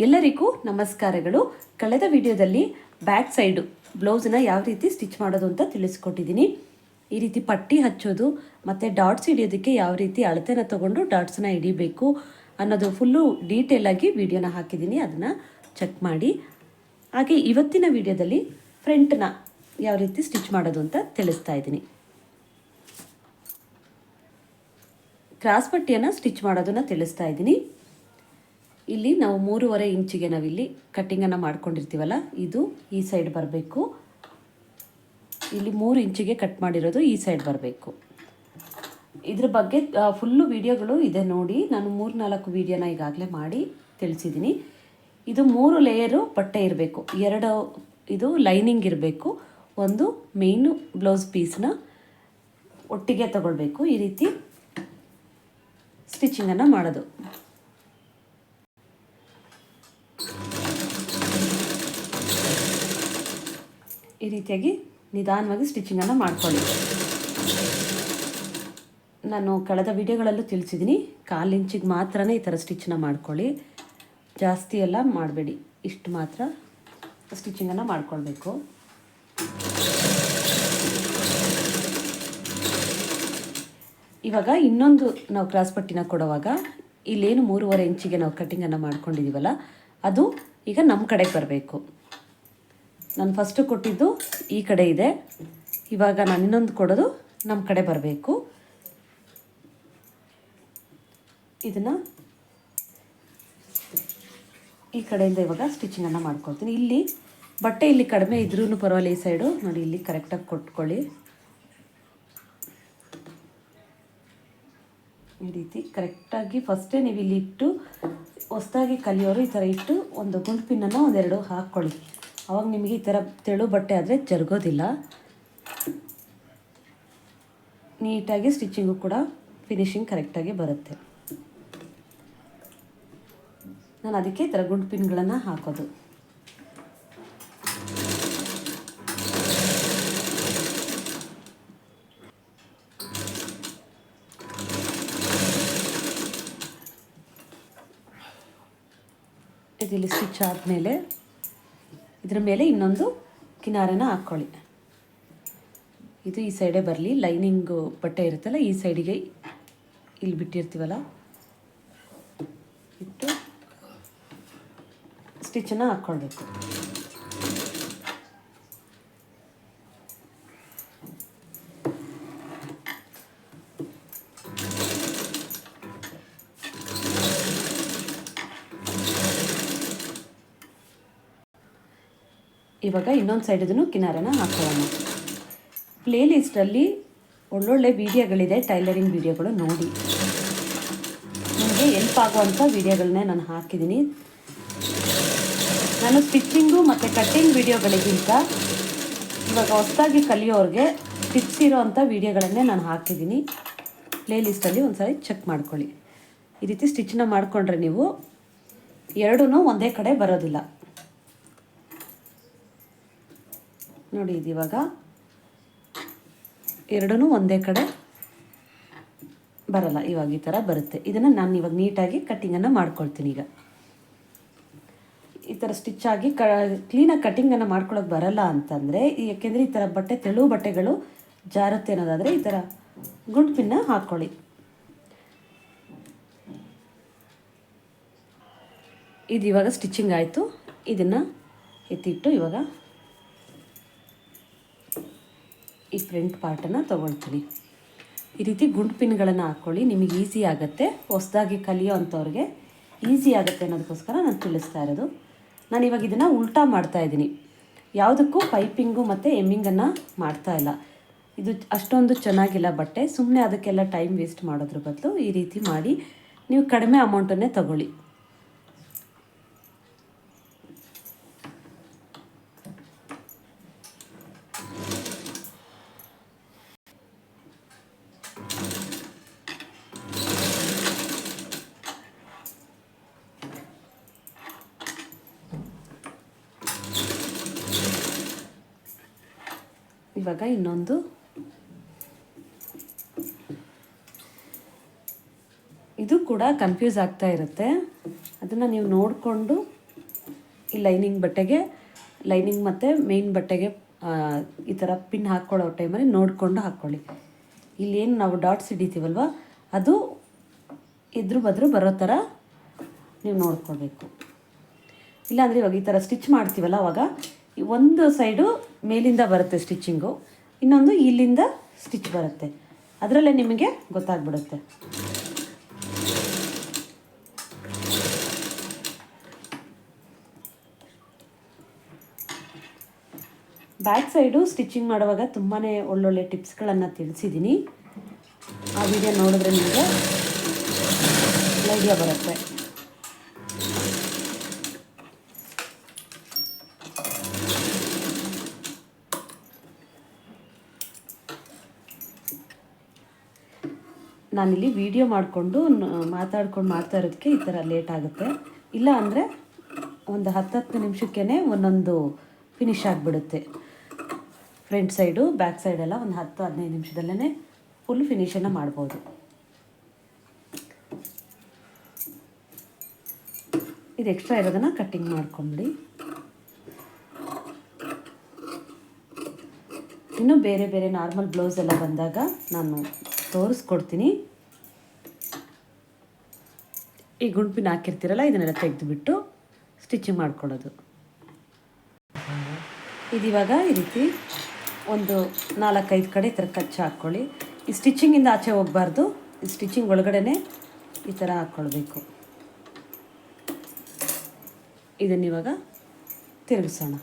ಎಲ್ಲರಿಗೂ ನಮಸ್ಕಾರಗಳು. ಕಳೆದ ವಿಡಿಯೋದಲ್ಲಿ ಬ್ಯಾಕ್ ಸೈಡು ಬ್ಲೌಸ್ನ ಯಾವ ರೀತಿ ಸ್ಟಿಚ್ ಮಾಡೋದು ಅಂತ ತಿಳಿಸ್ಕೊಟ್ಟಿದ್ದೀನಿ. ಈ ರೀತಿ ಪಟ್ಟಿ ಹಚ್ಚೋದು ಮತ್ತು ಡಾಟ್ಸ್ ಹಿಡಿಯೋದಕ್ಕೆ ಯಾವ ರೀತಿ ಅಳತೆನ ತೊಗೊಂಡು ಡಾಟ್ಸ್ನ ಹಿಡಿಬೇಕು ಅನ್ನೋದು ಫುಲ್ಲು ಡೀಟೇಲಾಗಿ ವಿಡಿಯೋನ ಹಾಕಿದ್ದೀನಿ, ಅದನ್ನು ಚೆಕ್ ಮಾಡಿ. ಹಾಗೆ ಇವತ್ತಿನ ವಿಡಿಯೋದಲ್ಲಿ ಫ್ರಂಟ್ನ ಯಾವ ರೀತಿ ಸ್ಟಿಚ್ ಮಾಡೋದು ಅಂತ ತಿಳಿಸ್ತಾ ಇದ್ದೀನಿ. ಕ್ರಾಸ್ ಪಟ್ಟಿಯನ್ನು ಸ್ಟಿಚ್ ಮಾಡೋದನ್ನು ತಿಳಿಸ್ತಾ ಇದ್ದೀನಿ. ಇಲ್ಲಿ ನಾವು 3.5 ಇಂಚಿಗೆ ನಾವಿಲ್ಲಿ ಕಟ್ಟಿಂಗನ್ನು ಮಾಡ್ಕೊಂಡಿರ್ತೀವಲ್ಲ, ಇದು ಈ ಸೈಡ್ ಬರಬೇಕು. ಇಲ್ಲಿ 3 ಇಂಚಿಗೆ ಕಟ್ ಮಾಡಿರೋದು ಈ ಸೈಡ್ ಬರಬೇಕು. ಇದ್ರ ಬಗ್ಗೆ ಫುಲ್ಲು ವಿಡಿಯೋಗಳು ಇದೆ ನೋಡಿ. ನಾನು 3-4 ವಿಡಿಯೋನ ಈಗಾಗಲೇ ಮಾಡಿ ತಿಳಿಸಿದ್ದೀನಿ. ಇದು 3 ಲೇಯರು ಬಟ್ಟೆ ಇರಬೇಕು, 2 ಇದು ಲೈನಿಂಗ್ ಇರಬೇಕು, ಒಂದು ಮೇಯ್ನು ಬ್ಲೌಸ್ ಪೀಸ್ನ ಒಟ್ಟಿಗೆ ತಗೊಳ್ಬೇಕು. ಈ ರೀತಿ ಸ್ಟಿಚಿಂಗನ್ನು ಮಾಡೋದು. ಈ ರೀತಿಯಾಗಿ ನಿಧಾನವಾಗಿ ಸ್ಟಿಚಿಂಗನ್ನು ಮಾಡ್ಕೊಳ್ಳಿ. ನಾನು ಕಳೆದ ವಿಡಿಯೋಗಳಲ್ಲೂ ತಿಳಿಸಿದ್ದೀನಿ, 1/4 ಇಂಚಿಗೆ ಮಾತ್ರನೇ ಈ ಥರ ಸ್ಟಿಚ್ಚನ್ನ ಮಾಡ್ಕೊಳ್ಳಿ, ಜಾಸ್ತಿ ಎಲ್ಲ ಮಾಡಬೇಡಿ. ಇಷ್ಟು ಮಾತ್ರ ಸ್ಟಿಚಿಂಗನ್ನು ಮಾಡ್ಕೊಳ್ಬೇಕು. ಇವಾಗ ಇನ್ನೊಂದು ನಾವು ಕ್ರಾಸ್ ಪಟ್ಟಿನ ಕೊಡುವಾಗ ಇಲ್ಲೇನು 3.5 ಇಂಚಿಗೆ ನಾವು ಕಟ್ಟಿಂಗನ್ನು ಮಾಡ್ಕೊಂಡಿದ್ದೀವಲ್ಲ, ಅದು ಈಗ ನಮ್ಮ ಕಡೆಗೆ ಬರಬೇಕು. ನಾನು ಫಸ್ಟು ಕೊಟ್ಟಿದ್ದು ಈ ಕಡೆ ಇದೆ, ಇವಾಗ ನಾನು ಇನ್ನೊಂದು ಕೊಡೋದು ನಮ್ಮ ಕಡೆ ಬರಬೇಕು. ಇದನ್ನು ಈ ಕಡೆಯಿಂದ ಇವಾಗ ಸ್ಟಿಚಿಂಗನ್ನು ಮಾಡ್ಕೊಳ್ತೀನಿ. ಇಲ್ಲಿ ಬಟ್ಟೆ ಇಲ್ಲಿ ಕಡಿಮೆ ಇದ್ರೂ ಪರವಾಗಿಲ್ಲ, ಈ ಸೈಡು ನೋಡಿ ಇಲ್ಲಿ ಕರೆಕ್ಟಾಗಿ ಕೊಟ್ಕೊಳ್ಳಿ. ಈ ರೀತಿ ಕರೆಕ್ಟಾಗಿ ಫಸ್ಟೇ ನೀವು ಇಲ್ಲಿ ಇಟ್ಟು, ಹೊಸದಾಗಿ ಕಲಿಯೋರು ಈ ಥರ ಇಟ್ಟು ಒಂದು ಗುಂಡು ಪಿನ್ನನ್ನು 1-2 ಹಾಕ್ಕೊಳ್ಳಿ. ಅವಾಗ ನಿಮಗೆ ಈ ಥರ ತೆಳು ಬಟ್ಟೆ ಆದರೆ ಜರುಗೋದಿಲ್ಲ. ನೀಟಾಗಿ ಸ್ಟಿಚಿಂಗು ಕೂಡ ಫಿನಿಶಿಂಗ್ ಕರೆಕ್ಟಾಗಿ ಬರುತ್ತೆ. ನಾನು ಅದಕ್ಕೆ ಈ ಥರ ಗುಂಡು ಪಿನ್ಗಳನ್ನು ಹಾಕೋದು. ಇದಿಲ್ಲಿ ಸ್ಟಿಚ್ ಆದಮೇಲೆ ಇದರ ಮೇಲೆ ಇನ್ನೊಂದು ಕಿನಾರನ ಹಾಕ್ಕೊಳ್ಳಿ. ಇದು ಈ ಸೈಡೇ ಬರಲಿ, ಲೈನಿಂಗು ಬಟ್ಟೆ ಇರುತ್ತಲ್ಲ ಈ ಸೈಡಿಗೆ ಇಲ್ಲಿ ಬಿಟ್ಟಿರ್ತೀವಲ್ಲ ಇಟ್ಟು ಸ್ಟಿಚ್ಚನ್ನು ಹಾಕ್ಕೊಳ್ಬೇಕು. ಇವಾಗ ಇನ್ನೊಂದು ಸೈಡದೂ ಕಿನಾರನ ಹಾಕೊಳ್ಳೋಣ. ಪ್ಲೇ ಲಿಸ್ಟಲ್ಲಿ ಒಳ್ಳೊಳ್ಳೆ ವಿಡಿಯೋಗಳಿದೆ, ಟೈಲರಿಂಗ್ ವಿಡಿಯೋಗಳು ನೋಡಿ. ನಿಮಗೆ ಹೆಲ್ಪ್ ಆಗುವಂಥ ವಿಡಿಯೋಗಳನ್ನೇ ನಾನು ಹಾಕಿದ್ದೀನಿ. ನಾನು ಸ್ಟಿಚ್ಚಿಂಗು ಮತ್ತು ಕಟ್ಟಿಂಗ್ ವಿಡಿಯೋಗಳಿಗಿಂತ ಇವಾಗ ಹೊಸದಾಗಿ ಕಲಿಯೋರಿಗೆ ಟಿಪ್ಸ್ ಇರೋವಂಥ ವಿಡಿಯೋಗಳನ್ನೇ ನಾನು ಹಾಕಿದ್ದೀನಿ. ಪ್ಲೇ ಲಿಸ್ಟಲ್ಲಿ ಒಂದು ಸಾರಿ ಚೆಕ್ ಮಾಡ್ಕೊಳ್ಳಿ. ಈ ರೀತಿ ಸ್ಟಿಚ್ಚನ್ನ ಮಾಡಿಕೊಂಡ್ರೆ ನೀವು ಎರಡೂ ಒಂದೇ ಕಡೆ ಬರೋದಿಲ್ಲ ನೋಡಿ. ಇದು ಇವಾಗ ಎರಡೂ ಒಂದೇ ಕಡೆ ಬರಲ್ಲ, ಇವಾಗ ಈ ಥರ ಬರುತ್ತೆ. ಇದನ್ನು ನಾನು ಇವಾಗ ನೀಟಾಗಿ ಕಟ್ಟಿಂಗನ್ನು ಮಾಡ್ಕೊಳ್ತೀನಿ. ಈಗ ಈ ಥರ ಸ್ಟಿಚ್ ಆಗಿ ಕ್ಲೀನಾಗಿ ಕಟ್ಟಿಂಗನ್ನು ಮಾಡ್ಕೊಳ್ಳೋಕೆ ಬರಲ್ಲ ಅಂತಂದರೆ, ಯಾಕೆಂದರೆ ಈ ಥರ ಬಟ್ಟೆ ತೆಳು ಬಟ್ಟೆಗಳು ಜಾರುತ್ತೆ ಅನ್ನೋದಾದರೆ ಈ ಥರ ಗುಂಡು ಪಿನ್ನ ಹಾಕ್ಕೊಳ್ಳಿ. ಇದು ಇವಾಗ ಸ್ಟಿಚಿಂಗ್ ಆಯಿತು. ಇದನ್ನು ಎತ್ತಿಟ್ಟು ಇವಾಗ ಈ ಫ್ರಂಟ್ ಪಾರ್ಟನ್ನು ತೊಗೊಳ್ತೀನಿ. ಈ ರೀತಿ ಗುಂಡು ಪಿನ್ಗಳನ್ನು ಹಾಕ್ಕೊಳ್ಳಿ, ನಿಮಗೆ ಈಸಿ ಆಗುತ್ತೆ. ಹೊಸದಾಗಿ ಕಲಿಯೋ ಅಂಥವ್ರಿಗೆ ಈಸಿ ಆಗುತ್ತೆ ಅನ್ನೋದಕ್ಕೋಸ್ಕರ ನಾನು ತಿಳಿಸ್ತಾ ಇರೋದು. ನಾನು ಇವಾಗ ಇದನ್ನು ಉಲ್ಟಾ ಮಾಡ್ತಾಯಿದ್ದೀನಿ, ಯಾವುದಕ್ಕೂ ಪೈಪಿಂಗು ಮತ್ತು ಎಮ್ಮಿಂಗನ್ನು ಮಾಡ್ತಾಯಿಲ್ಲ. ಇದು ಅಷ್ಟೊಂದು ಚೆನ್ನಾಗಿಲ್ಲ ಬಟ್ಟೆ, ಸುಮ್ಮನೆ ಅದಕ್ಕೆಲ್ಲ ಟೈಮ್ ವೇಸ್ಟ್ ಮಾಡೋದ್ರ ಬದಲು ಈ ರೀತಿ ಮಾಡಿ ನೀವು ಕಡಿಮೆ ಅಮೌಂಟನ್ನೇ ತಗೊಳ್ಳಿ. ಇವಾಗ ಇನ್ನೊಂದು ಇದು ಕೂಡ ಕನ್ಫ್ಯೂಸ್ ಆಗ್ತಾ ಇರುತ್ತೆ. ಅದನ್ನು ನೀವು ನೋಡಿಕೊಂಡು ಈ ಲೈನಿಂಗ್ ಮತ್ತು ಮೇಯ್ನ್ ಬಟ್ಟೆಗೆ ಈ ಥರ ಪಿನ್ ಹಾಕ್ಕೊಳ್ಳೋ ಟೈಮಲ್ಲಿ ನೋಡಿಕೊಂಡು ಹಾಕ್ಕೊಳ್ಳಿ. ಇಲ್ಲೇನು ನಾವು ಡಾಟ್ಸ್ ಹಿಡಿತೀವಲ್ವ ಅದು ಎದುರು ಬದ್ರು ಬರೋ ಥರ ನೀವು ನೋಡ್ಕೊಳ್ಬೇಕು. ಇಲ್ಲಾಂದರೆ ಇವಾಗ ಈ ಥರ ಸ್ಟಿಚ್ ಮಾಡ್ತೀವಲ್ಲ ಅವಾಗ ಒಂದು ಸೈಡು ಮೇಲಿಂದ ಬರುತ್ತೆ ಸ್ಟಿಚ್ಚಿಂಗು, ಇನ್ನೊಂದು ಇಲ್ಲಿಂದ ಸ್ಟಿಚ್ ಬರುತ್ತೆ. ಅದರಲ್ಲೇ ನಿಮಗೆ ಗೊತ್ತಾಗ್ಬಿಡುತ್ತೆ. ಬ್ಯಾಕ್ ಸೈಡು ಸ್ಟಿಚ್ಚಿಂಗ್ ಮಾಡುವಾಗ ತುಂಬಾ ಒಳ್ಳೊಳ್ಳೆ ಟಿಪ್ಸ್ಗಳನ್ನು ತಿಳಿಸಿದ್ದೀನಿ. ಆ ವಿಡಿಯೋ ನೋಡಿದ್ರೆ ನಿಮಗೆ ಐಡಿಯಾ ಬರುತ್ತೆ. ನಾನಿಲ್ಲಿ ವಿಡಿಯೋ ಮಾಡಿಕೊಂಡು ಮಾತಾಡ್ಕೊಂಡು ಮಾಡ್ತಾ ಇರೋದಕ್ಕೆ ಈ ಥರ ಲೇಟ್ ಆಗುತ್ತೆ. ಇಲ್ಲ ಅಂದರೆ ಒಂದು 10 ನಿಮಿಷಕ್ಕೇ ಒಂದೊಂದು ಫಿನಿಶ್ ಆಗಿಬಿಡುತ್ತೆ. ಫ್ರಂಟ್ ಸೈಡು ಬ್ಯಾಕ್ ಸೈಡೆಲ್ಲ ಒಂದು 10-15 ನಿಮಿಷದಲ್ಲೇ ಫುಲ್ ಫಿನಿಷನ್ನು ಮಾಡ್ಬೋದು. ಇದು ಎಕ್ಸ್ಟ್ರಾ ಇರೋದನ್ನು ಕಟ್ಟಿಂಗ್ ಮಾಡ್ಕೊಂಬಿಡಿ. ಇನ್ನು ಬೇರೆ ಬೇರೆ ನಾರ್ಮಲ್ ಬ್ಲೌಸ್ ಎಲ್ಲ ಬಂದಾಗ ನಾನು ತೋರಿಸ್ಕೊಡ್ತೀನಿ. ಈ ಗುಂಪಿನ ಹಾಕಿರ್ತೀರಲ್ಲ ಇದನ್ನೆಲ್ಲ ತೆಗೆದುಬಿಟ್ಟು ಸ್ಟಿಚಿಂಗ್ ಮಾಡ್ಕೊಳ್ಳೋದು. ಇದಿವಾಗ ಈ ರೀತಿ ಒಂದು 4-5 ಕಡೆ ಈ ಥರ ಕಚ್ಚ ಹಾಕ್ಕೊಳ್ಳಿ. ಈ ಸ್ಟಿಚಿಂಗಿಂದ ಆಚೆ ಹೋಗಬಾರ್ದು, ಈ ಸ್ಟಿಚಿಂಗ್ ಒಳಗಡೆ ಈ ಥರ ಹಾಕ್ಕೊಳ್ಬೇಕು. ಇದನ್ನಿವಾಗ ತಿರುಗಿಸೋಣ.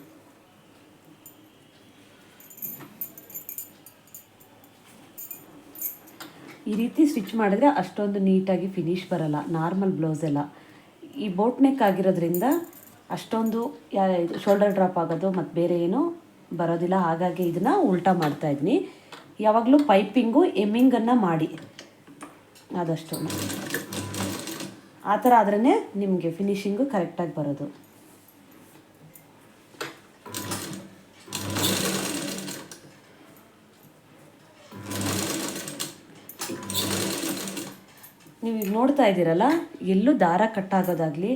ಈ ರೀತಿ ಸ್ಟಿಚ್ ಮಾಡಿದ್ರೆ ಅಷ್ಟೊಂದು ನೀಟಾಗಿ ಫಿನಿಶ್ ಬರಲ್ಲ ನಾರ್ಮಲ್ ಬ್ಲೌಸೆಲ್ಲ. ಈ ಬೋಟ್ ನೆಕ್ ಆಗಿರೋದ್ರಿಂದ ಅಷ್ಟೊಂದು ಶೋಲ್ಡರ್ ಡ್ರಾಪ್ ಆಗೋದು ಮತ್ತು ಬೇರೆ ಏನೂ ಬರೋದಿಲ್ಲ. ಹಾಗಾಗಿ ಇದನ್ನು ಉಲ್ಟಾ ಮಾಡ್ತಾಯಿದ್ದೀನಿ. ಯಾವಾಗಲೂ ಪೈಪಿಂಗು ಎಮ್ಮಿಂಗನ್ನು ಮಾಡಿ ಆದಷ್ಟು ಆ ಥರ ಆದ್ರೇ ನಿಮಗೆ ಫಿನಿಶಿಂಗು ಕರೆಕ್ಟಾಗಿ ಬರೋದು. ನೀವು ಈಗ ನೋಡ್ತಾ ಇದ್ದೀರಲ್ಲ, ಎಲ್ಲೂ ದಾರ ಕಟ್ಟಾಗೋದಾಗಲಿ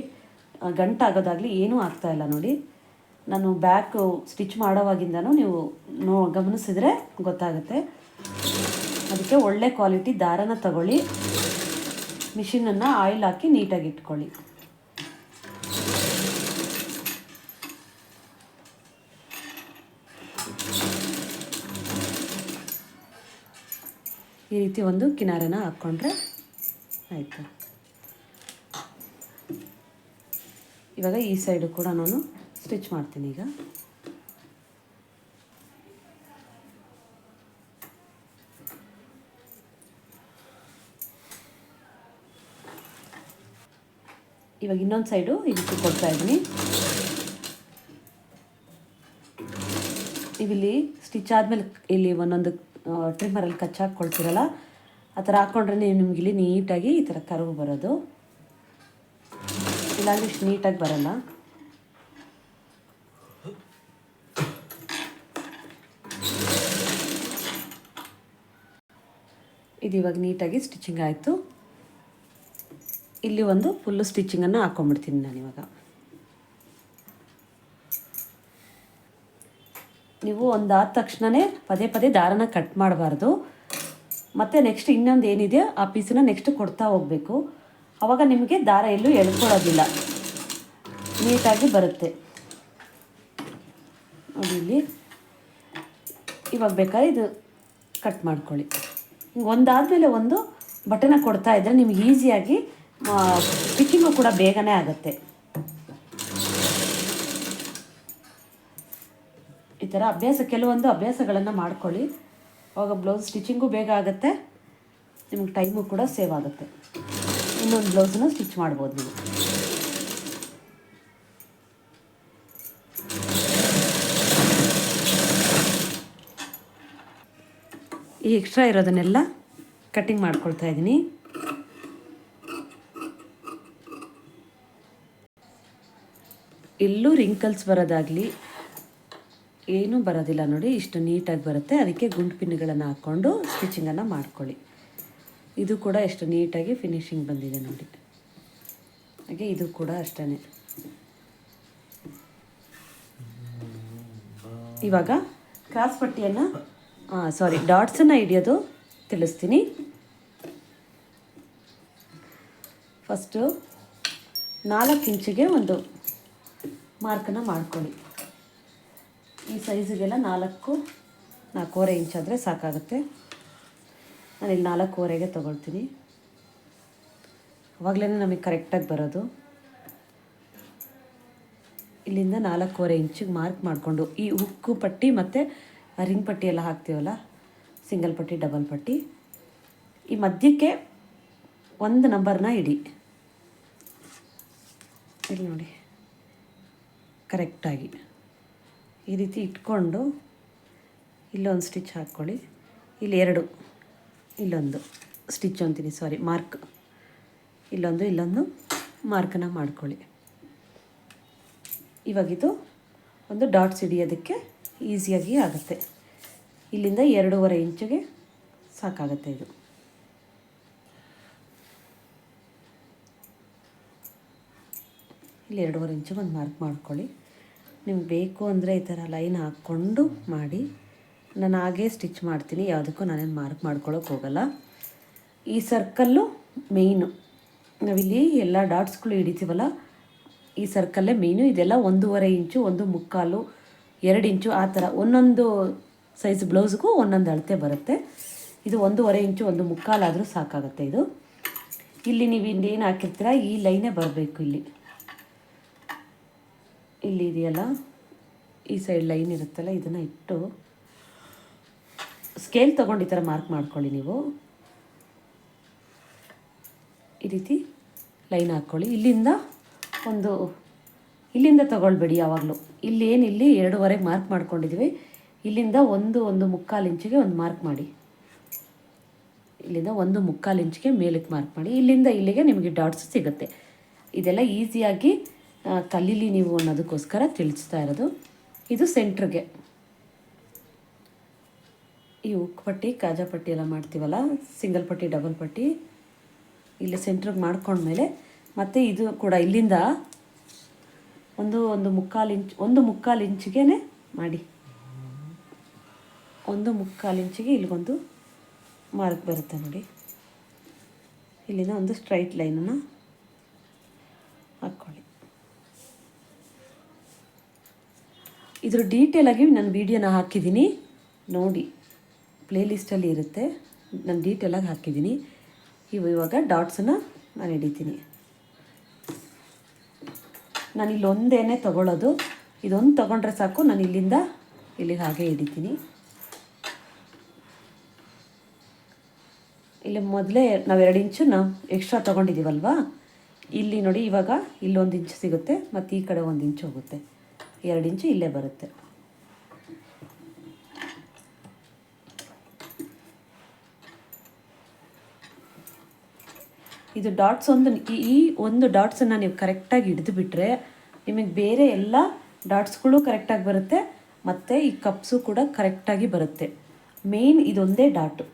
ಗಂಟಾಗೋದಾಗಲಿ ಏನೂ ಆಗ್ತಾಯಿಲ್ಲ ನೋಡಿ. ನಾನು ಬ್ಯಾಕು ಸ್ಟಿಚ್ ಮಾಡೋವಾಗಿಂದನೂ ನೀವು ಗಮನಿಸಿದ್ರೆ ಗೊತ್ತಾಗುತ್ತೆ. ಅದಕ್ಕೆ ಒಳ್ಳೆ ಕ್ವಾಲಿಟಿ ದಾರನ ತಗೊಳ್ಳಿ, ಮಿಷಿನನ್ನು ಆಯಿಲ್ ಹಾಕಿ ನೀಟಾಗಿ ಇಟ್ಕೊಳ್ಳಿ. ಈ ರೀತಿ ಒಂದು ಕಿನಾರನ ಹಾಕ್ಕೊಂಡ್ರೆ ಆಯಿತು. ಇವಾಗ ಈ ಸೈಡು ಕೂಡ ನಾನು ಸ್ಟಿಚ್ ಮಾಡ್ತೀನಿ. ಈಗ ಇನ್ನೊಂದು ಸೈಡು ಈ ರೀತಿ ಕೊಡ್ತಾ ಇದ್ದೀನಿ. ನೀವಿಲ್ಲಿ ಸ್ಟಿಚ್ ಆದಮೇಲೆ ಇಲ್ಲಿ ಒಂದೊಂದು ಟ್ರಿಮ್ಮರಲ್ಲಿ ಕಚ್ಚಾಕ್ಕೊಳ್ತೀರಲ್ಲ, ಆ ಥರ ಹಾಕ್ಕೊಂಡ್ರೆ ನಿಮ್ಗೆ ಇಲ್ಲಿ ನೀಟಾಗಿ ಈ ಥರ ಕರ್ವ್ ಬರೋದು. ಇಲ್ಲಾಂದರೆ ಇಷ್ಟು ನೀಟಾಗಿ ಬರಲ್ಲ. ಇದು ಇವಾಗ ನೀಟಾಗಿ ಸ್ಟಿಚಿಂಗ್ ಆಯಿತು. ಇಲ್ಲಿ ಒಂದು ಫುಲ್ಲು ಸ್ಟಿಚಿಂಗನ್ನು ಹಾಕ್ಕೊಂಬಿಡ್ತೀನಿ ನಾನಿವಾಗ. ನೀವು ಒಂದಾದ ತಕ್ಷಣವೇ ಪದೇ ಪದೇ ದಾರನ ಕಟ್ ಮಾಡಬಾರ್ದು. ಮತ್ತು ನೆಕ್ಸ್ಟ್ ಇನ್ನೊಂದು ಏನಿದೆ ಆ ಪೀಸನ್ನ ನೆಕ್ಸ್ಟ್ ಕೊಡ್ತಾ ಹೋಗಬೇಕು. ಆವಾಗ ನಿಮಗೆ ದಾರ ಎಲ್ಲೂ ಎಳ್ಕೊಳ್ಳೋದಿಲ್ಲ, ನೀಟಾಗಿ ಬರುತ್ತೆ. ನೋಡಿ ಇಲ್ಲಿ ಇವಾಗ ಬೇಕಾದ್ರೆ ಇದು ಕಟ್ ಮಾಡ್ಕೊಳ್ಳಿ. ಒಂದಾದಮೇಲೆ ಒಂದು ಬಟನ್ನ ಕೊಡ್ತಾ ಇದ್ದರೆ ನಿಮ್ಗೆ ಈಸಿಯಾಗಿ ಸ್ಟಿಚಿಂಗು ಕೂಡ ಬೇಗನೆ ಆಗುತ್ತೆ. ಈ ಥರ ಕೆಲವೊಂದು ಅಭ್ಯಾಸಗಳನ್ನು ಮಾಡ್ಕೊಳ್ಳಿ. ಆವಾಗ ಬ್ಲೌಸ್ ಸ್ಟಿಚಿಂಗು ಬೇಗ ಆಗುತ್ತೆ, ನಿಮಗೆ ಟೈಮು ಕೂಡ ಸೇವ್ ಆಗುತ್ತೆ. ಇನ್ನೊಂದು ಬ್ಲೌಸನ್ನು ಸ್ಟಿಚ್ ಮಾಡ್ಬೋದು ನೀವು. ಈ ಎಕ್ಸ್ಟ್ರಾ ಇರೋದನ್ನೆಲ್ಲ ಕಟ್ಟಿಂಗ್ ಮಾಡ್ಕೊಳ್ತಾ ಇದ್ದೀನಿ. ಎಲ್ಲೂ ರಿಂಕಲ್ಸ್ ಬರೋದಾಗಲಿ ಏನೂ ಬರೋದಿಲ್ಲ ನೋಡಿ, ಇಷ್ಟು ನೀಟಾಗಿ ಬರುತ್ತೆ. ಅದಕ್ಕೆ ಗುಂಡು ಪಿನ್ನುಗಳನ್ನು ಹಾಕ್ಕೊಂಡು ಸ್ಟಿಚಿಂಗನ್ನು ಮಾಡ್ಕೊಳ್ಳಿ. ಇದು ಕೂಡ ಎಷ್ಟು ನೀಟಾಗಿ ಫಿನಿಶಿಂಗ್ ಬಂದಿದೆ ನೋಡಿ. ಹಾಗೆ ಇದು ಕೂಡ ಅಷ್ಟೇ. ಇವಾಗ ಕ್ರಾಸ್ ಪಟ್ಟಿಯನ್ನು ಡಾಟ್ಸನ್ನು ಹಿಡಿಯೋದು ತಿಳಿಸ್ತೀನಿ. ಫಸ್ಟು 4 ಇಂಚಿಗೆ ಒಂದು ಮಾರ್ಕನ್ನು ಮಾಡ್ಕೊಳ್ಳಿ. ಈ ಸೈಜಿಗೆಲ್ಲ 4.25 ಇಂಚಾದರೆ ಸಾಕಾಗುತ್ತೆ. ನಾನಿಲ್ಲಿ 4.25ಗೆ ತೊಗೊಳ್ತೀನಿ. ಆವಾಗಲೇ ನಮಗೆ ಕರೆಕ್ಟಾಗಿ ಬರೋದು. ಇಲ್ಲಿಂದ 4.25 ಇಂಚಿಗೆ ಮಾರ್ಕ್ ಮಾಡಿಕೊಂಡು ಈ ಹುಕ್ಕು ಪಟ್ಟಿ ಮತ್ತು ರಿಂಗ್ ಪಟ್ಟಿ ಎಲ್ಲ ಹಾಕ್ತೀವಲ್ಲ, ಸಿಂಗಲ್ ಪಟ್ಟಿ ಡಬಲ್ ಪಟ್ಟಿ, ಈ ಮಧ್ಯಕ್ಕೆ ಒಂದು ನಂಬರ್ನ ಇಡಿ. ಇಲ್ಲಿ ನೋಡಿ ಕರೆಕ್ಟಾಗಿ ಈ ರೀತಿ ಇಟ್ಕೊಂಡು ಇಲ್ಲೊಂದು ಸ್ಟಿಚ್ ಹಾಕ್ಕೊಳ್ಳಿ. ಇಲ್ಲಿ 2 ಇಲ್ಲೊಂದು ಸ್ಟಿಚ್ ಅಂತೀನಿ, ಮಾರ್ಕ್, ಇಲ್ಲೊಂದು ಮಾರ್ಕನ್ನು ಮಾಡ್ಕೊಳ್ಳಿ. ಇವಾಗಿದು ಒಂದು ಡಾಟ್ಸ್ ಹಿಡಿಯೋದಕ್ಕೆ ಈಸಿಯಾಗಿ ಆಗುತ್ತೆ. ಇಲ್ಲಿಂದ 2.25 ಇಂಚಿಗೆ ಸಾಕಾಗುತ್ತೆ. ಇದು ಇಲ್ಲಿ 2.25 ಇಂಚಿಗೆ ಒಂದು ಮಾರ್ಕ್ ಮಾಡ್ಕೊಳ್ಳಿ. ನಿಮ್ಗೆ ಬೇಕು ಅಂದರೆ ಈ ಥರ ಲೈನ್ ಹಾಕ್ಕೊಂಡು ಮಾಡಿ. ನಾನು ಹಾಗೇ ಸ್ಟಿಚ್ ಮಾಡ್ತೀನಿ, ಯಾವುದಕ್ಕೂ ನಾನೇನು ಮಾರ್ಕ್ ಮಾಡ್ಕೊಳ್ಳೋಕೆ ಹೋಗಲ್ಲ. ಈ ಸರ್ಕಲ್ಲು ಮೇಯ್ನು, ನಾವಿಲ್ಲಿ ಎಲ್ಲ ಡಾಟ್ಸ್ಗಳು ಹಿಡಿತೀವಲ್ಲ, ಈ ಸರ್ಕಲ್ಲೇ ಮೇಯ್ನು. ಇದೆಲ್ಲ 1.25 ಇಂಚು, 1.25, 2 ಇಂಚು ಆ ಥರ ಒಂದೊಂದು ಸೈಜ್ ಬ್ಲೌಸ್ಗೂ ಒಂದೊಂದು ಅಳತೆ ಬರುತ್ತೆ. ಇದು 1.25 ಇಂಚು, 1.25 ಆದರೂ ಸಾಕಾಗುತ್ತೆ. ಇದು ಇಲ್ಲಿ ನೀವು ಇನ್ನೇನು ಹಾಕಿರ್ತೀರ ಈ ಲೈನೇ ಬರಬೇಕು. ಇಲ್ಲಿ ಇದೆಯಲ್ಲ, ಈ ಸೈಡ್ ಲೈನ್ ಇರುತ್ತಲ್ಲ, ಇದನ್ನು ಇಟ್ಟು ಸ್ಕೇಲ್ ತೊಗೊಂಡು ಈ ಥರ ಮಾರ್ಕ್ ಮಾಡ್ಕೊಳ್ಳಿ. ನೀವು ಈ ರೀತಿ ಲೈನ್ ಹಾಕ್ಕೊಳ್ಳಿ. ಇಲ್ಲಿಂದ ತೊಗೊಳ್ಬೇಡಿ ಯಾವಾಗಲೂ. ಇಲ್ಲಿ 2.25 ಮಾರ್ಕ್ ಮಾಡ್ಕೊಂಡಿದ್ದೀವಿ. ಇಲ್ಲಿಂದ 1.25 ಇಂಚಿಗೆ ಒಂದು ಮಾರ್ಕ್ ಮಾಡಿ. ಇಲ್ಲಿಂದ 1.25 ಇಂಚಿಗೆ ಮೇಲಕ್ಕೆ ಮಾರ್ಕ್ ಮಾಡಿ. ಇಲ್ಲಿಂದ ಇಲ್ಲಿಗೆ ನಿಮಗೆ ಡಾಟ್ಸ್ ಸಿಗುತ್ತೆ. ಇದೆಲ್ಲ ಈಸಿಯಾಗಿ ಕಲೀಲಿ ನೀವು ಅನ್ನೋದಕ್ಕೋಸ್ಕರ ತಿಳಿಸ್ತಾ ಇರೋದು. ಇದು ಸೆಂಟ್ರಿಗೆ ಈ ಉಕ್ಕು ಪಟ್ಟಿ, ಕಾಜಾ ಪಟ್ಟಿ ಎಲ್ಲ ಮಾಡ್ತೀವಲ್ಲ, ಸಿಂಗಲ್ ಪಟ್ಟಿ ಡಬಲ್ ಪಟ್ಟಿ, ಇಲ್ಲಿ ಸೆಂಟ್ರಿಗೆ ಮಾಡ್ಕೊಂಡ್ಮೇಲೆ ಮತ್ತು ಇದು ಕೂಡ ಇಲ್ಲಿಂದ 1.25 ಇಂಚಿಗೆ ಮಾಡಿ. 1.25 ಇಂಚಿಗೆ ಇಲ್ಲಿಗೊಂದು ಮಾರ್ಕ್ ಬರುತ್ತೆ ನೋಡಿ. ಇಲ್ಲಿಂದ ಒಂದು ಸ್ಟ್ರೈಟ್ ಲೈನನ್ನು ಹಾಕ್ಕೊಳ್ಳಿ. ಇದ್ರ ಡೀಟೇಲಾಗಿ ನಾನು ವಿಡಿಯೋನ ಹಾಕಿದ್ದೀನಿ ನೋಡಿ, ಪ್ಲೇಲಿಸ್ಟಲ್ಲಿ ಇರುತ್ತೆ. ನಾನು ಡೀಟೇಲಾಗಿ ಹಾಕಿದ್ದೀನಿ. ಇವಾಗ ಡಾಟ್ಸನ್ನು ನಾನು ಹಿಡಿತೀನಿ. ನಾನು ಇಲ್ಲೊಂದೇನೆ ತೊಗೊಳ್ಳೋದು, ಇದೊಂದು ತೊಗೊಂಡ್ರೆ ಸಾಕು. ನಾನು ಇಲ್ಲಿಂದ ಇಲ್ಲಿಗೆ ಹಾಗೆ ಹಿಡಿತೀನಿ. ಇಲ್ಲಿ ಮೊದಲೇ ನಾವು 2 ಇಂಚು ಎಕ್ಸ್ಟ್ರಾ ತೊಗೊಂಡಿದ್ದೀವಲ್ವಾ, ಇಲ್ಲಿ ನೋಡಿ ಇವಾಗ ಇಲ್ಲೊಂದು ಇಂಚು ಸಿಗುತ್ತೆ ಮತ್ತು ಈ ಕಡೆ 1 ಇಂಚು ಹೋಗುತ್ತೆ. 2 ಇಂಚು ಇಲ್ಲೇ ಬರುತ್ತೆ. ಇದು ಡಾಟ್ಸ್ ಈ ಒಂದು ಡಾಟ್ಸನ್ನು ನೀವು ಕರೆಕ್ಟಾಗಿ ಹಿಡಿದು ಬಿಟ್ಟರೆ ನಿಮಗೆ ಬೇರೆ ಎಲ್ಲ ಡಾಟ್ಸ್ಗಳು ಕರೆಕ್ಟಾಗಿ ಬರುತ್ತೆ ಮತ್ತು ಈ ಕಪ್ಸು ಕೂಡ ಕರೆಕ್ಟಾಗಿ ಬರುತ್ತೆ. ಮೇನ್ ಇದೊಂದೇ ಡಾಟು.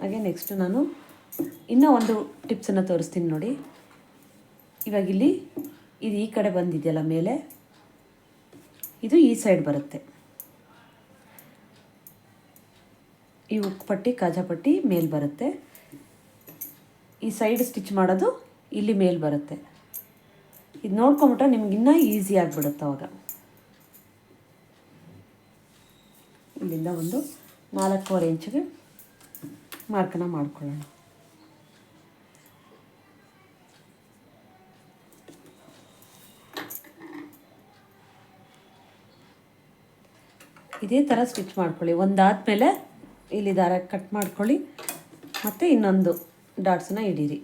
ಹಾಗೆ ನೆಕ್ಸ್ಟು ನಾನು ಇನ್ನೂ ಒಂದು ಟಿಪ್ಸನ್ನು ತೋರಿಸ್ತೀನಿ ನೋಡಿ. ಇವಾಗ ಇಲ್ಲಿ ಇದು ಈ ಕಡೆ ಬಂದಿದೆಯಲ್ಲ ಮೇಲೆ, ಇದು ಈ ಸೈಡ್ ಬರುತ್ತೆ. ಈ ಉಕ್ಕು ಪಟ್ಟಿ ಕಾಜಾ ಪಟ್ಟಿ ಮೇಲೆ ಬರುತ್ತೆ. ಈ ಸೈಡ್ ಸ್ಟಿಚ್ ಮಾಡೋದು ಇಲ್ಲಿ ಮೇಲೆ ಬರುತ್ತೆ. ಇದು ನೋಡ್ಕೊಂಬಿಟ್ರೆ ನಿಮ್ಗೆ ಇನ್ನೂ ಈಸಿ ಆಗಿಬಿಡುತ್ತೆ. ಅವಾಗ ಇಲ್ಲಿಂದ ಒಂದು 4.25 ಇಂಚಿಗೆ ಮಾರ್ಕನ್ನು ಮಾಡ್ಕೊಳ್ಳೋಣ. ಇದೇ ಥರ ಸ್ಟಿಚ್ ಮಾಡ್ಕೊಳ್ಳಿ. ಒಂದಾದಮೇಲೆ ಇಲ್ಲಿ ದಾರ ಕಟ್ ಮಾಡ್ಕೊಳ್ಳಿ ಮತ್ತು ಇನ್ನೊಂದು ಡಾಟ್ಸನ್ನ ಹಿಡೀರಿ.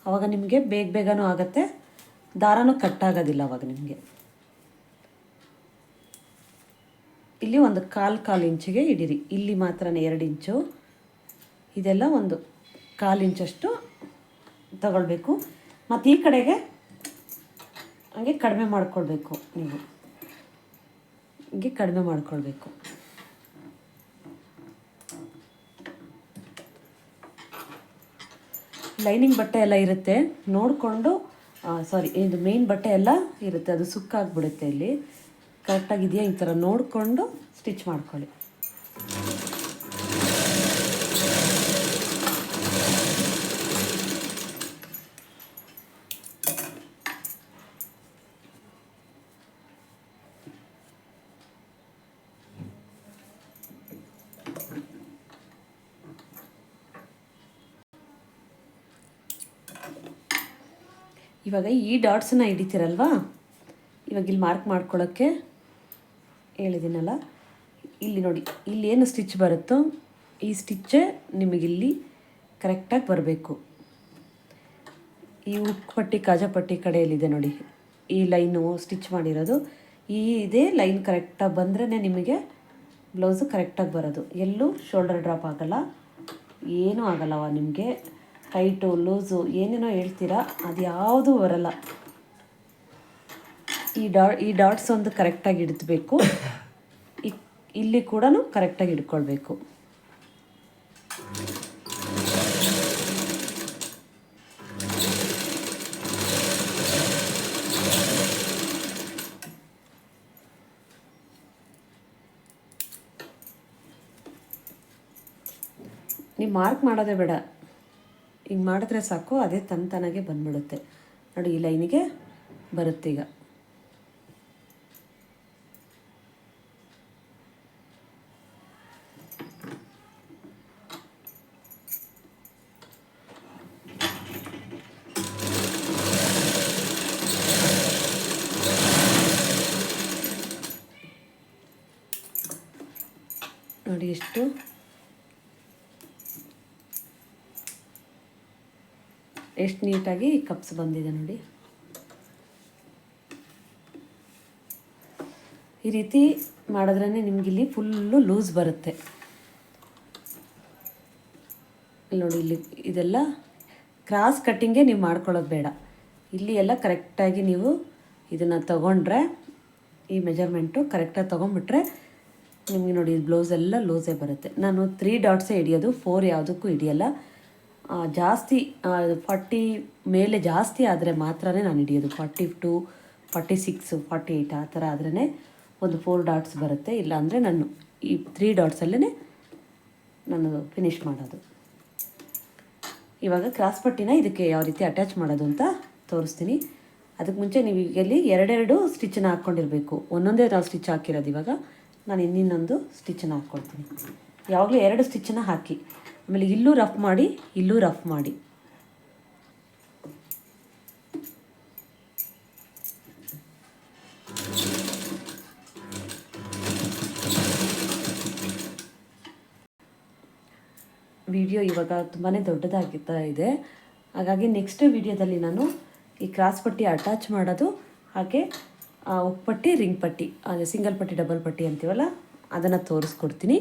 ಆವಾಗ ನಿಮಗೆ ಬೇಗನೂ ಆಗುತ್ತೆ, ದಾರನೂ ಕಟ್ಟಾಗೋದಿಲ್ಲ. ಅವಾಗ ನಿಮಗೆ ಇಲ್ಲಿ ಒಂದು 1/4 ಇಂಚಿಗೆ ಹಿಡೀರಿ. ಇಲ್ಲಿ ಮಾತ್ರ 2 ಇಂಚು, ಇದೆಲ್ಲ ಒಂದು 1/4 ಇಂಚಷ್ಟು ತಗೊಳ್ಬೇಕು. ಮತ್ತು ಈ ಕಡೆಗೆ ಹಾಗೆ ಕಡಿಮೆ ಮಾಡ್ಕೊಳ್ಬೇಕು. ನೀವು ಹೀಗೆ ಕಡಿಮೆ ಮಾಡ್ಕೊಳ್ಬೇಕು. ಲೈನಿಂಗ್ ಬಟ್ಟೆ ಎಲ್ಲ ಇರುತ್ತೆ ನೋಡಿಕೊಂಡು, ಇದು ಮೇನ್ ಬಟ್ಟೆ ಎಲ್ಲ ಇರುತ್ತೆ, ಅದು ಸುಕ್ಕಾಗ್ಬಿಡುತ್ತೆ. ಇಲ್ಲಿ ಕರೆಕ್ಟಾಗಿದೆಯಾ ಈ ಥರ ನೋಡಿಕೊಂಡು ಸ್ಟಿಚ್ ಮಾಡ್ಕೊಳ್ಳಿ. ಇವಾಗ ಈ ಡಾಟ್ಸನ್ನ ಹಿಡಿತೀರಲ್ವಾ, ಇವಾಗ ಇಲ್ಲಿ ಮಾರ್ಕ್ ಮಾಡ್ಕೊಳ್ಳೋಕ್ಕೆ ಹೇಳಿದ್ದೀನಲ್ಲ, ಇಲ್ಲಿ ನೋಡಿ, ಇಲ್ಲಿ ಏನು ಸ್ಟಿಚ್ ಬರುತ್ತೋ ಈ ಸ್ಟಿಚ್ಚೇ ನಿಮಗಿಲ್ಲಿ ಕರೆಕ್ಟಾಗಿ ಬರಬೇಕು. ಈ ಉಕ್ಪಟ್ಟಿ ಕಾಜಾಪಟ್ಟಿ ಕಡೆಯಲ್ಲಿದೆ ನೋಡಿ, ಈ ಲೈನು ಸ್ಟಿಚ್ ಮಾಡಿರೋದು, ಇದೇ ಲೈನ್ ಕರೆಕ್ಟಾಗಿ ಬಂದ್ರೇ ನಿಮಗೆ ಬ್ಲೌಸು ಕರೆಕ್ಟಾಗಿ ಬರೋದು. ಎಲ್ಲೂ ಶೋಲ್ಡರ್ ಡ್ರಾಪ್ ಆಗೋಲ್ಲ, ಏನೂ ಆಗಲ್ಲವ ನಿಮಗೆ. ಟೈಟು ಲೂಸು ಏನೇನೋ ಹೇಳ್ತೀರಾ, ಅದು ಯಾವುದೂ ಬರಲ್ಲ. ಈ ಡಾಟ್ಸ್ ಒಂದು ಕರೆಕ್ಟಾಗಿ ಹಿಡಿದ್ಬೇಕು, ಇಲ್ಲಿ ಕೂಡ ಕರೆಕ್ಟಾಗಿ ಹಿಡ್ಕೊಳ್ಬೇಕು. ನೀವು ಮಾರ್ಕ್ ಮಾಡೋದೇ ಬೇಡ, ಹಿಂಗೆ ಮಾಡಿದ್ರೆ ಸಾಕು, ಅದೇ ತನಗೆ ಬಂದ್ಬಿಡುತ್ತೆ ನೋಡಿ. ಈ ಲೈನಿಗೆ ಬರುತ್ತೆ ಈಗ. ನೋಡಿ ಎಷ್ಟು ನೀಟಾಗಿ ಕಪ್ಸ್ ಬಂದಿದೆ ನೋಡಿ. ಈ ರೀತಿ ಮಾಡಿದ್ರೇ ನಿಮಗಿಲ್ಲಿ ಫುಲ್ಲು ಲೂಸ್ ಬರುತ್ತೆ. ನೋಡಿ, ಇಲ್ಲಿ ಇದೆಲ್ಲ ಕ್ರಾಸ್ ಕಟ್ಟಿಂಗೇ ನೀವು ಮಾಡ್ಕೊಳ್ಳೋದು ಬೇಡ. ಇಲ್ಲಿ ಎಲ್ಲ ಕರೆಕ್ಟಾಗಿ ನೀವು ಇದನ್ನು ತಗೊಂಡ್ರೆ, ಈ ಮೆಜರ್ಮೆಂಟು ಕರೆಕ್ಟಾಗಿ ತೊಗೊಂಡ್ಬಿಟ್ರೆ ನಿಮಗೆ ನೋಡಿ ಬ್ಲೌಸ್ ಎಲ್ಲ ಲೂಸೇ ಬರುತ್ತೆ. ನಾನು 3 ಡಾಟ್ಸೇ ಹಿಡಿಯೋದು, 4 ಯಾವುದಕ್ಕೂ ಹಿಡಿಯಲ್ಲ. ಜಾಸ್ತಿ 40 ಮೇಲೆ ಜಾಸ್ತಿ ಆದರೆ ಮಾತ್ರನೇ ನಾನು ಹಿಡಿಯೋದು. 42, 46, 48 ಆ ಥರ ಆದ್ರೇ ಒಂದು 4 ಡಾಟ್ಸ್ ಬರುತ್ತೆ. ಇಲ್ಲಾಂದರೆ ನಾನು ಈ 3 ಡಾಟ್ಸಲ್ಲೇ ನಾನು ಫಿನಿಷ್ ಮಾಡೋದು. ಇವಾಗ ಕ್ರಾಸ್ ಪಟ್ಟಿನ ಇದಕ್ಕೆ ಯಾವ ರೀತಿ ಅಟ್ಯಾಚ್ ಮಾಡೋದು ಅಂತ ತೋರಿಸ್ತೀನಿ. ಅದಕ್ಕೆ ಮುಂಚೆ ನೀವು ಈಗ ಇಲ್ಲಿ 2 ಸ್ಟಿಚ್ಚನ್ನು ಹಾಕ್ಕೊಂಡಿರಬೇಕು. ಒಂದೊಂದೇ ನಾವು ಸ್ಟಿಚ್ ಹಾಕಿರೋದು. ಇವಾಗ ನಾನು ಇನ್ನೊಂದು ಸ್ಟಿಚ್ಚನ್ನು ಹಾಕ್ಕೊಳ್ತೀನಿ. ಯಾವಾಗಲೂ 2 ಸ್ಟಿಚ್ಚನ್ನು ಹಾಕಿ, ಆಮೇಲೆ ಇಲ್ಲೂ ರಫ್ ಮಾಡಿ, ಇಲ್ಲೂ ರಫ್ ಮಾಡಿ. ವಿಡಿಯೋ ಇವಾಗ ತುಂಬಾ ದೊಡ್ಡದಾಗಿರ್ತಾ ಇದೆ, ಹಾಗಾಗಿ ನೆಕ್ಸ್ಟ್ ವಿಡಿಯೋದಲ್ಲಿ ನಾನು ಈ ಕ್ರಾಸ್ ಪಟ್ಟಿ ಅಟ್ಯಾಚ್ ಮಾಡೋದು, ಹಾಗೆ ಉಪ್ಪಟ್ಟಿ, ರಿಂಗ್ ಪಟ್ಟಿ, ಅದೇ ಸಿಂಗಲ್ ಪಟ್ಟಿ, ಡಬಲ್ ಪಟ್ಟಿ ಅಂತೀವಲ್ಲ, ಅದನ್ನು ತೋರಿಸ್ಕೊಡ್ತೀನಿ.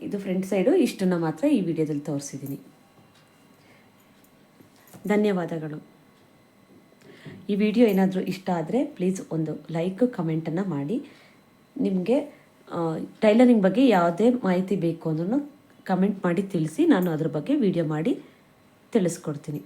ಇದು ಫ್ರಂಟ್ ಸೈಡು, ಇಷ್ಟನ್ನು ಮಾತ್ರ ಈ ವಿಡಿಯೋದಲ್ಲಿ ತೋರಿಸಿದ್ದೀನಿ. ಧನ್ಯವಾದಗಳು. ಈ ವಿಡಿಯೋ ಏನಾದರೂ ಇಷ್ಟ ಆದರೆ ಪ್ಲೀಸ್ ಒಂದು ಲೈಕ್, ಕಮೆಂಟನ್ನು ಮಾಡಿ. ನಿಮಗೆ ಟೈಲರಿಂಗ್ ಬಗ್ಗೆ ಯಾವುದೇ ಮಾಹಿತಿ ಬೇಕು ಅಂದ್ರೂ ಕಮೆಂಟ್ ಮಾಡಿ ತಿಳಿಸಿ, ನಾನು ಅದ್ರ ಬಗ್ಗೆ ವಿಡಿಯೋ ಮಾಡಿ ತಿಳಿಸ್ಕೊಡ್ತೀನಿ.